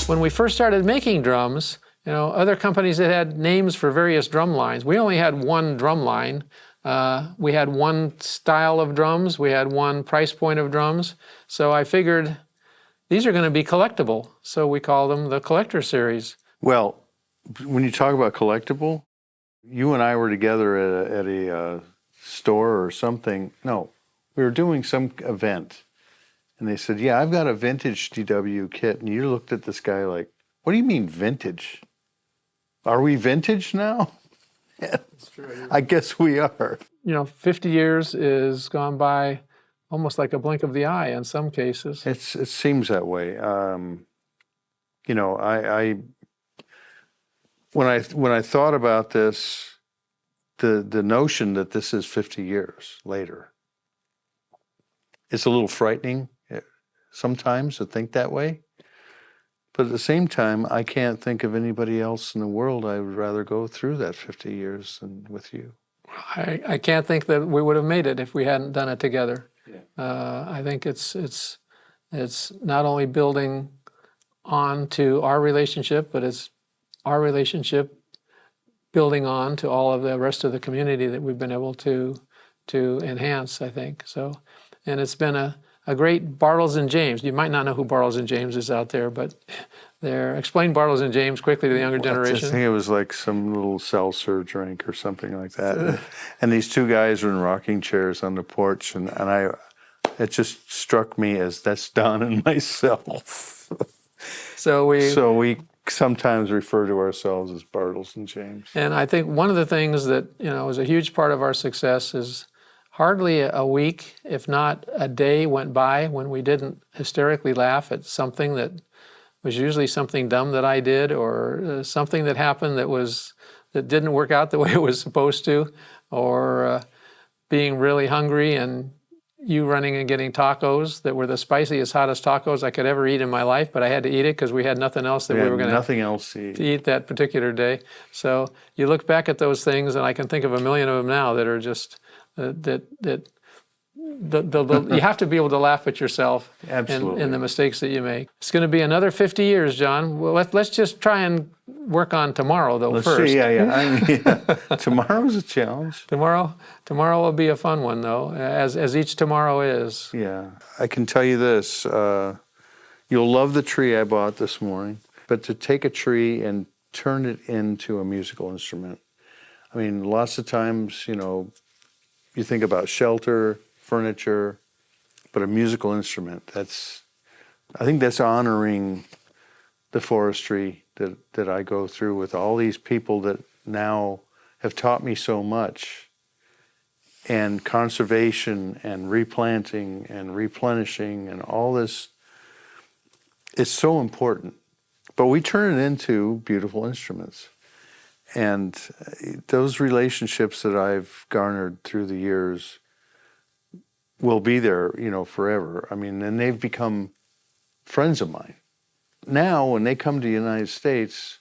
When we first started making drums, other companies that had names for various drum lines. We only had one drum line. We had one style of drums. We had one price point of drums. So I figured these are going to be collectible. So we call them the Collector Series. Well, when you talk about collectible, you and I were together at a store or something. No, we were doing some event. And they said, yeah, I've got a vintage DW kit. And you looked at this guy like, what do you mean vintage? Are we vintage now? That's true. I guess we are. 50 years is gone by almost like a blink of the eye in some cases. It seems that way. When I thought about this, the notion that this is 50 years later, it's a little frightening sometimes to think that way. But at the same time, I can't think of anybody else in the world I would rather go through that 50 years than with you. I can't think that we would have made it if we hadn't done it together. Yeah. I think it's not only building on to our relationship, but it's our relationship building on to all of the rest of the community that we've been able to enhance, I think. So, and it's been a great Bartles and James. You might not know who Bartles and James is out there, but explain Bartles and James quickly to the younger generation. I think it was like some little seltzer drink or something like that. And these two guys were in rocking chairs on the porch, and it just struck me as that's Don and myself. So we sometimes refer to ourselves as Bartles and James. And I think one of the things that was a huge part of our success is hardly a week, if not a day, went by when we didn't hysterically laugh at something that was usually something dumb that I did, or something that happened that didn't work out the way it was supposed to, or being really hungry and you running and getting tacos that were the spiciest, hottest tacos I could ever eat in my life, but I had to eat it because we had nothing else that we were going to eat that particular day. So you look back at those things, and I can think of a million of them now that are just you have to be able to laugh at yourself. Absolutely. And the mistakes that you make. It's going to be another 50 years, John. Well, let's just try and work on tomorrow, though, first. See, yeah. Tomorrow's a challenge. Tomorrow will be a fun one, though, as each tomorrow is. Yeah. I can tell you this. You'll love the tree I bought this morning, but to take a tree and turn it into a musical instrument. I mean, lots of times, you think about shelter, furniture, but a musical instrument, I think that's honoring the forestry that I go through with all these people that now have taught me so much, and conservation and replanting and replenishing and all this. It's so important, but we turn it into beautiful instruments. And those relationships that I've garnered through the years will be there, forever. I mean, and they've become friends of mine. Now, when they come to the United States,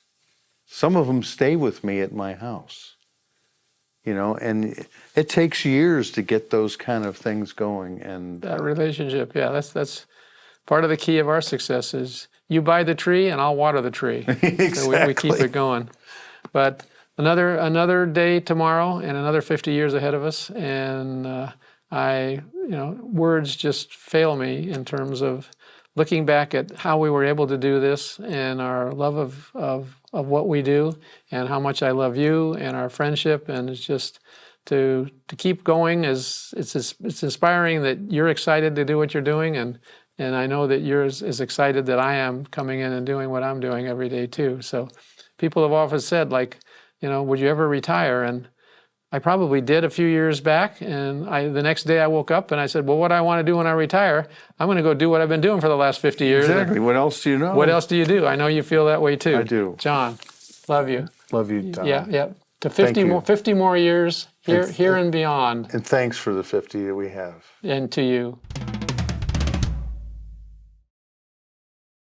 some of them stay with me at my house, and it takes years to get those kind of things going. And that relationship, yeah, that's part of the key of our success is you buy the tree and I'll water the tree. Exactly. So we keep it going. But another day tomorrow and another 50 years ahead of us, and words just fail me in terms of looking back at how we were able to do this and our love of what we do, and how much I love you and our friendship, and it's just to keep going. It's inspiring that you're excited to do what you're doing, and I know that you're as excited that I am coming in and doing what I'm doing every day too. So people have often said, would you ever retire? And I probably did a few years back, and the next day I woke up and I said, well, what I want to do when I retire, I'm going to go do what I've been doing for the last 50 years. Exactly. What else do you know? What else do you do? I know you feel that way too. I do. John, love you. Love you, Tom. Yeah. To 50 more years here and beyond. And thanks for the 50 that we have. And to you.